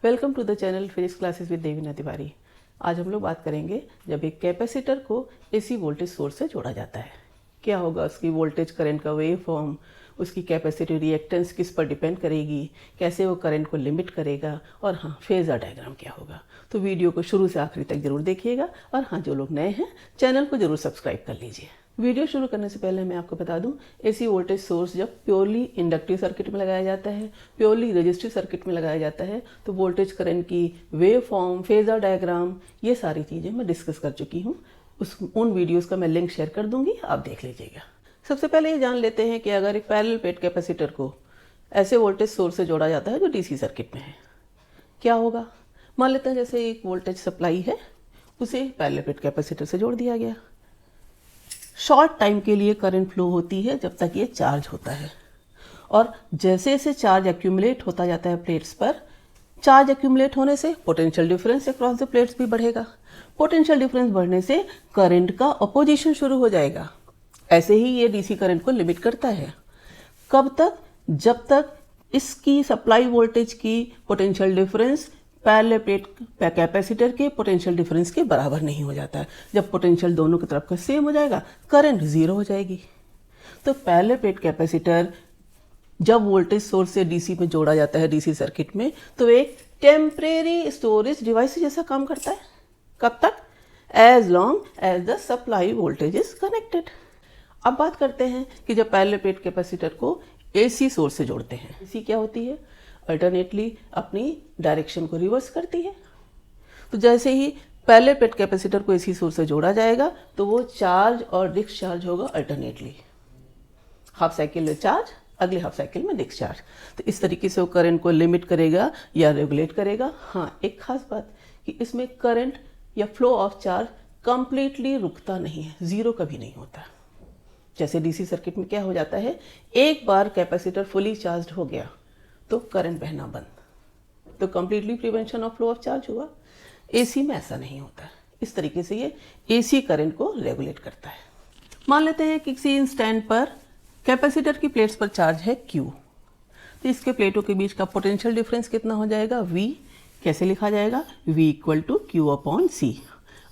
Welcome to the channel physics classes with Devina Tiwari. आज हम लोग बात करेंगे जब एक कैपेसिटर को एसी वोल्टेज सोर्स से जोड़ा जाता है, क्या होगा, उसकी वोल्टेज करंट का वेव फॉर्म, उसकी कैपेसिटी रिएक्टेंस किस पर डिपेंड करेगी, कैसे वो करंट को लिमिट करेगा, और हाँ फेजर डायग्राम क्या होगा। तो वीडियो को शुरू से आखिरी तक जरूर देखिएगा, और हाँ जो लोग नए हैं चैनल को जरूर सब्सक्राइब कर लीजिए। वीडियो शुरू करने से पहले मैं आपको बता दूं, एसी वोल्टेज सोर्स जब प्योरली इंडक्टिव सर्किट में लगाया जाता है, प्योरली रेजिस्टिव सर्किट में लगाया जाता है, तो वोल्टेज करंट की वेव फॉर्म, फेजर डायग्राम, ये सारी चीज़ें मैं डिस्कस कर चुकी हूँ। उन वीडियोस का मैं लिंक शेयर कर दूंगी, आप देख लीजिएगा। सबसे पहले ये जान लेते हैं कि अगर एक पैरेलल प्लेट कैपेसिटर को ऐसे वोल्टेज सोर्स से जोड़ा जाता है जो डीसी सर्किट में है, क्या होगा। मान लेते हैं जैसे एक वोल्टेज सप्लाई है, उसे पैरेलल प्लेट कैपेसिटर से जोड़ दिया गया। शॉर्ट टाइम के लिए करंट फ्लो होती है जब तक ये चार्ज होता है, और जैसे जैसे चार्ज एक्यूमुलेट होता जाता है प्लेट्स पर, चार्ज एक्यूमुलेट होने से potential difference across the plates भी बढ़ेगा। पोटेंशियल डिफरेंस बढ़ने से करंट का अपोजिशन शुरू हो जाएगा। ऐसे ही ये डीसी करंट को लिमिट करता है। कब तक? जब तक इसकी सप्लाई वोल्टेज की potential difference parallel plate capacitor के पोटेंशियल डिफरेंस के बराबर नहीं हो जाता है। जब पोटेंशियल दोनों की तरफ का सेम हो जाएगा, करंट जीरो हो जाएगी। तो पैरेलल प्लेट कैपेसिटर जब वोल्टेज सोर्स से डीसी में जोड़ा जाता है, डीसी सर्किट में, तो एक टेम्परेरी स्टोरेज डिवाइस जैसा काम करता है। कब तक? As long as the supply voltage is connected. अब बात करते हैं कि जब पैरेलल प्लेट कैपेसिटर को एसी सोर्स से जोड़ते हैं, एसी क्या होती है? अल्टरनेटली अपनी डायरेक्शन को रिवर्स करती है। तो जैसे ही पैरेलल प्लेट कैपेसिटर को एसी सोर्स से जोड़ा जाएगा, तो वो चार्ज और डिस्चार्ज होगा अल्टरनेटली। हाफ साइकिल में चार्ज, अगले हाफ साइकिल में डिस्चार्ज। तो इस तरीके से वो करंट को लिमिट करेगा या रेगुलेट करेगा। हाँ, एक खास बात कि इसमें करंट या फ्लो ऑफ चार्ज कंप्लीटली रुकता नहीं है, जीरो कभी नहीं होता। जैसे डीसी सर्किट में क्या हो जाता है, एक बार कैपेसिटर फुली चार्ज हो गया तो करंट बहना बंद, तो completely prevention of flow of charge हुआ। एसी में ऐसा नहीं होता। इस तरीके से ये एसी करंट को रेगुलेट करता है। मान लेते हैं कि किसी इंस्टेंट पर कैपेसिटर की प्लेट्स पर चार्ज है Q, तो इसके प्लेटों के बीच का पोटेंशियल डिफरेंस कितना हो जाएगा? V। कैसे लिखा जाएगा? V equal to Q upon C।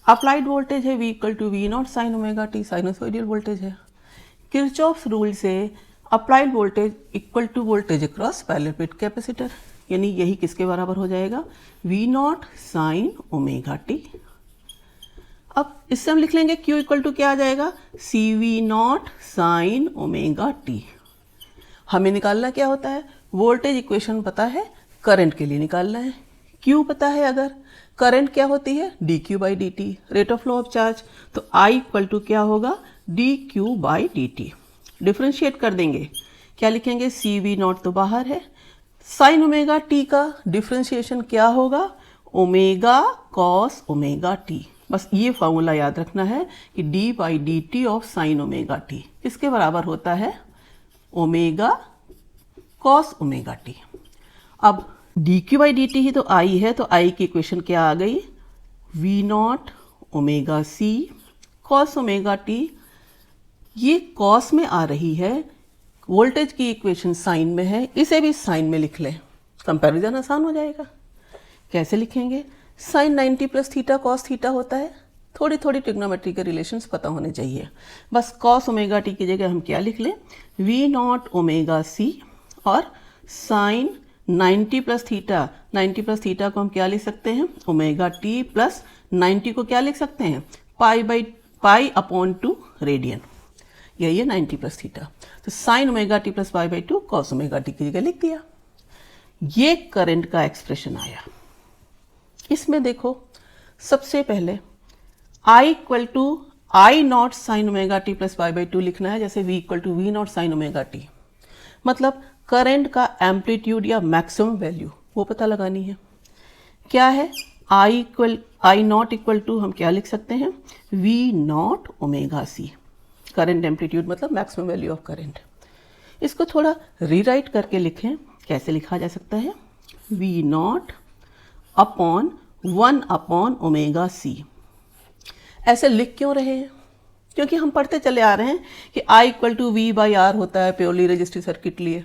Applied voltage है V equal to V naught sine omega T, sinusoidal voltage है। किरचॉफ्स रूल से applied voltage equal to voltage across parallel plate capacitor, यानी यही किसके बराबर हो जाएगा? V naught sine omega T. अब इससे हम लिख लेंगे Q इक्वल टू क्या आ जाएगा? CV not sine omega T. हमें निकालना क्या होता है? वोल्टेज इक्वेशन पता है, करंट के लिए निकालना है। Q पता है, अगर करंट क्या होती है? dq by dt, rate of flow of charge. तो I इक्वल टू क्या होगा? dq by dt। डिफ्रेंशिएट कर देंगे, क्या लिखेंगे? CV नॉट तो बाहर है, साइन ओमेगा टी का डिफ्रेंशिएशन क्या होगा? Omega cos omega T. बस ये फॉर्मूला याद रखना है कि d by D T of sine omega T किसके बराबर होता है? Omega cos omega T. अब dq बाई डी टी ही तो I है, तो I की इक्वेशन क्या आ गई? V naught omega c cos omega T. ये कॉस में आ रही है, वोल्टेज की इक्वेशन साइन में है, इसे भी साइन में लिख लें, कंपैरिजन आसान हो जाएगा। कैसे लिखेंगे? Sine 90 plus theta cos theta होता है। थोड़ी थोड़ी ट्रिग्नोमेट्री के रिलेशंस पता होने चाहिए। बस कॉस ओमेगा टी की जगह हम क्या लिख लें? V नॉट ओमेगा सी, और sine 90 plus theta, 90 plus theta को हम क्या लिख सकते हैं? ओमेगा टी प्लस 90 को क्या लिख सकते हैं? पाई अपॉन 2 रेडियन, यही है 90 प्लस थीटा। तो sign omega T plus pi by 2 cos omega T की जगह लिख दिया। ये करंट का एक्सप्रेशन आया। इसमें देखो, सबसे पहले I equal to I not sine omega T plus pi by 2 लिखना है, जैसे V equal to V naught sine omega T. मतलब करंट का एम्पलीट्यूड या मैक्सिमम वैल्यू वो पता लगानी है। क्या है? आई नॉट इक्वल टू हम क्या लिख सकते हैं? V naught omega C. Current amplitude मतलब मैक्सिमम वैल्यू ऑफ करंट। इसको थोड़ा रीराइट करके लिखें, कैसे लिखा जा सकता है? V naught upon 1 upon omega C. ऐसे लिख क्यों रहे हैं? क्योंकि हम पढ़ते चले आ रहे हैं कि I equal to V by R होता है प्योरली रजिस्टिव सर्किट लिए।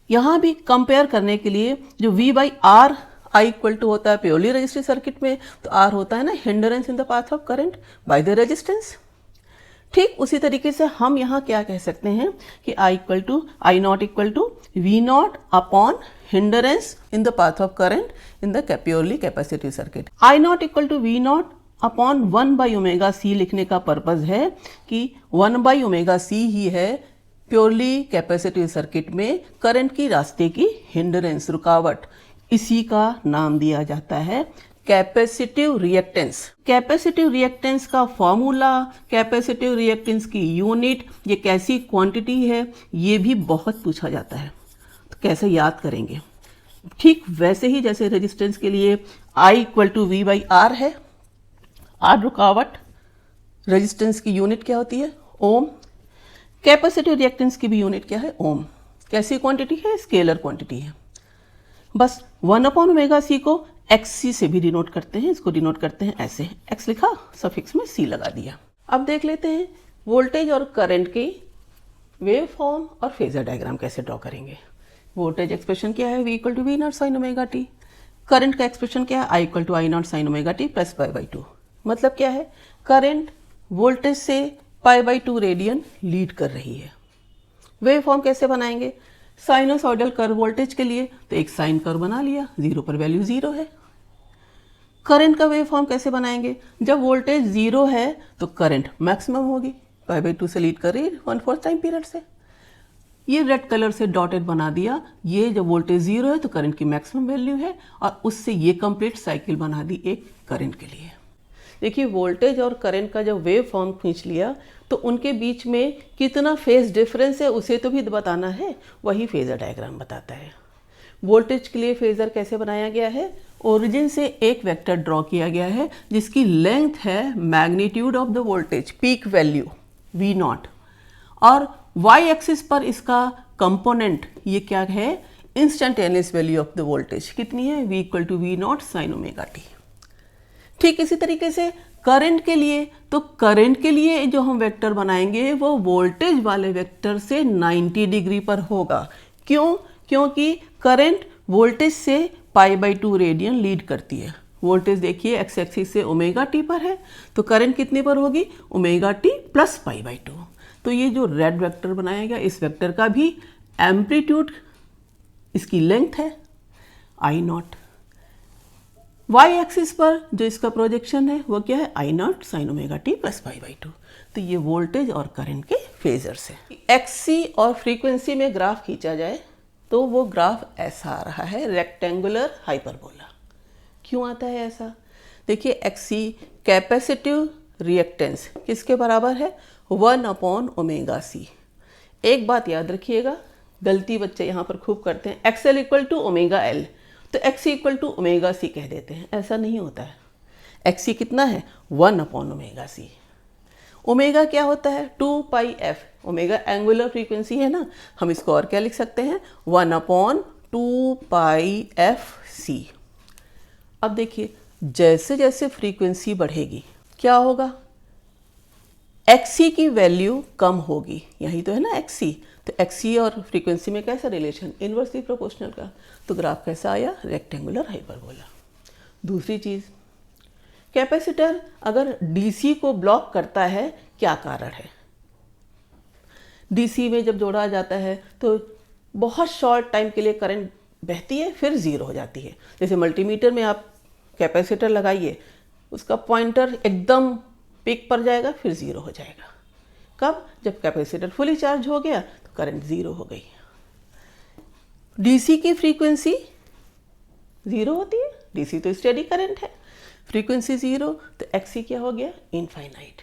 यहाँ भी कंपेयर करने के लिए जो V by R I equal to होता है प्योरली रजिस्टिव सर्किट में, तो आर होता है ना hindrance in the path of current by the resistance. ठीक उसी तरीके से हम यहाँ क्या कह सकते हैं कि I equal to I not equal to V not upon hindrance in the path of current in the purely capacitive circuit. I not equal to V not upon 1 by omega C लिखने का purpose है कि 1 by omega सी ही है purely capacitive circuit में current की रास्ते की hindrance, रुकावट। इसी का नाम दिया जाता है कैपेसिटिव रिएक्टेंस। कैपेसिटिव रिएक्टेंस का फॉर्मूला, कैपेसिटिव रिएक्टेंस की यूनिट, ये कैसी क्वांटिटी है, ये भी बहुत पूछा जाता है। तो कैसे याद करेंगे? ठीक वैसे ही जैसे रेजिस्टेंस के लिए I equal to V by R है, आर रुकावट, रेजिस्टेंस की यूनिट क्या होती है? ओम। कैपेसिटिव रिएक्टेंस की भी यूनिट क्या है? ओम। कैसी क्वांटिटी है? स्केलर क्वांटिटी है। बस 1 अपॉन ओमेगा सी को XC से भी डिनोट करते हैं, इसको डिनोट करते हैं ऐसे, X लिखा, सफिक्स में C लगा दिया। अब देख लेते हैं वोल्टेज और करंट की वेव फॉर्म और फेजर डायग्राम कैसे ड्रॉ करेंगे। वोल्टेज एक्सप्रेशन क्या है? V equal to V naught sine omega T. Current का एक्सप्रेशन क्या है? I equal to I not sine omega T plus pi by 2। मतलब क्या है? करंट वोल्टेज से पाई बाई 2 रेडियन लीड कर रही है। वेव फॉर्म कैसे बनाएंगे? साइनोसॉइडल कर्व वोल्टेज के लिए तो एक साइन कर्व बना लिया, 0 पर वैल्यू 0 है। करंट का वेव फॉर्म कैसे बनाएंगे? जब वोल्टेज 0 है तो करंट मैक्सिमम होगी, पाई बाई 2 से लीड कर रही है 1/4 टाइम पीरियड से। ये रेड कलर से डॉटेड बना दिया, ये जब वोल्टेज 0 है तो करंट की मैक्सिमम वैल्यू है, और उससे ये कंप्लीट साइकिल बना दी एक करंट के लिए। देखिए वोल्टेज और करंट का जब वेव फॉर्म खींच लिया तो उनके बीच में कितना फेज डिफरेंस है उसे तो भी बताना है, वही फेजर डायग्राम बताता है। वोल्टेज के लिए फेजर कैसे बनाया गया है? ओरिजिन से एक वेक्टर ड्रॉ किया गया है जिसकी लेंथ है magnitude of the voltage, peak value V naught, और वाई एक्सिस पर इसका कंपोनेंट ये क्या है? Instantaneous value of the voltage कितनी है? V equal to V naught sine omega T. ठीक इसी तरीके से करंट के लिए, तो करंट के लिए जो हम वेक्टर बनाएंगे वो वोल्टेज वाले वेक्टर से 90 डिग्री पर होगा। क्यों? क्योंकि करंट वोल्टेज से पाई बाई 2 रेडियन लीड करती है। वोल्टेज देखिए एक्स एक्सिस से ओमेगा टी पर है, तो करंट कितने पर होगी? Omega T plus pi by 2। तो ये जो रेड वेक्टर बनाया गया, इस वेक्टर का भी एम्पलीट्यूड, इसकी लेंथ है आई नॉट। वाई एक्सिस पर जो इसका प्रोजेक्शन है वो क्या है? I not sine omega T plus pi by 2। तो ये वोल्टेज और करंट के फेजर्स है। एक्सी और फ्रीक्वेंसी में ग्राफ खींचा जाए तो वो ग्राफ ऐसा आ रहा है, रेक्टेंगुलर हाइपरबोला। क्यों आता है ऐसा? देखिए एक्सी कैपेसिटिव रिएक्टेंस किसके बराबर है? 1 अपॉन ओमेगा सी। एक बात याद रखिएगा, गलती बच्चे यहाँ पर खूब करते हैं, XL equal to omega L, तो XC equal to omega C कह देते हैं। ऐसा नहीं होता है। एक्सी कितना है? 1 अपॉन ओमेगा सी। ओमेगा क्या होता है? 2 पाई एफ। ओमेगा एंगुलर फ्रीक्वेंसी है ना, हम इसको और क्या लिख सकते हैं? 1 अपॉन 2 पाई एफ सी। अब देखिए जैसे जैसे फ्रीक्वेंसी बढ़ेगी क्या होगा? एक्सी की वैल्यू कम होगी। यही तो है ना एक्सी। तो एक्सी और फ्रीक्वेंसी में कैसा रिलेशन? इन्वर्सली प्रोपोर्शनल का। तो ग्राफ कैसा आया? Rectangular hyperbola. दूसरी चीज़, कैपेसिटर अगर डीसी को ब्लॉक करता है, क्या कारण है? डीसी में जब जोड़ा जाता है तो बहुत शॉर्ट टाइम के लिए करंट बहती है, फिर ज़ीरो हो जाती है। जैसे मल्टीमीटर में आप कैपेसिटर लगाइए, उसका पॉइंटर एकदम पीक पर जाएगा, फिर ज़ीरो हो जाएगा। कब? जब कैपेसिटर फुली चार्ज हो गया तो करंट ज़ीरो हो गई। डीसी की फ्रीक्वेंसी ज़ीरो होती है, डीसी तो स्टेडी करंट है, फ्रीक्वेंसी ज़ीरो, तो एक्सी क्या हो गया? इनफाइनाइट।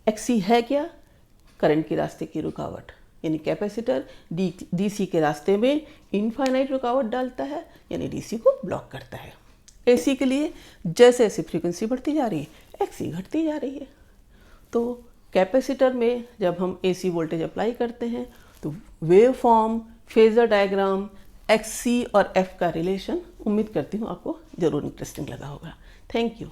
एक्सी है क्या? करंट के रास्ते की रुकावट, यानी कैपेसिटर डीसी के रास्ते में इनफाइनाइट रुकावट डालता है, यानी डीसी को ब्लॉक करता है। एसी के लिए जैसे जैसे फ्रीक्वेंसी बढ़ती जा रही है, एक्सी घटती जा रही है। तो कैपेसिटर में जब हम एसी वोल्टेज अप्लाई करते हैं तो wave form, phasor diagram, XC और एफ का रिलेशन उम्मीद करती हूँ आपको ज़रूर इंटरेस्टिंग लगा होगा। Thank you.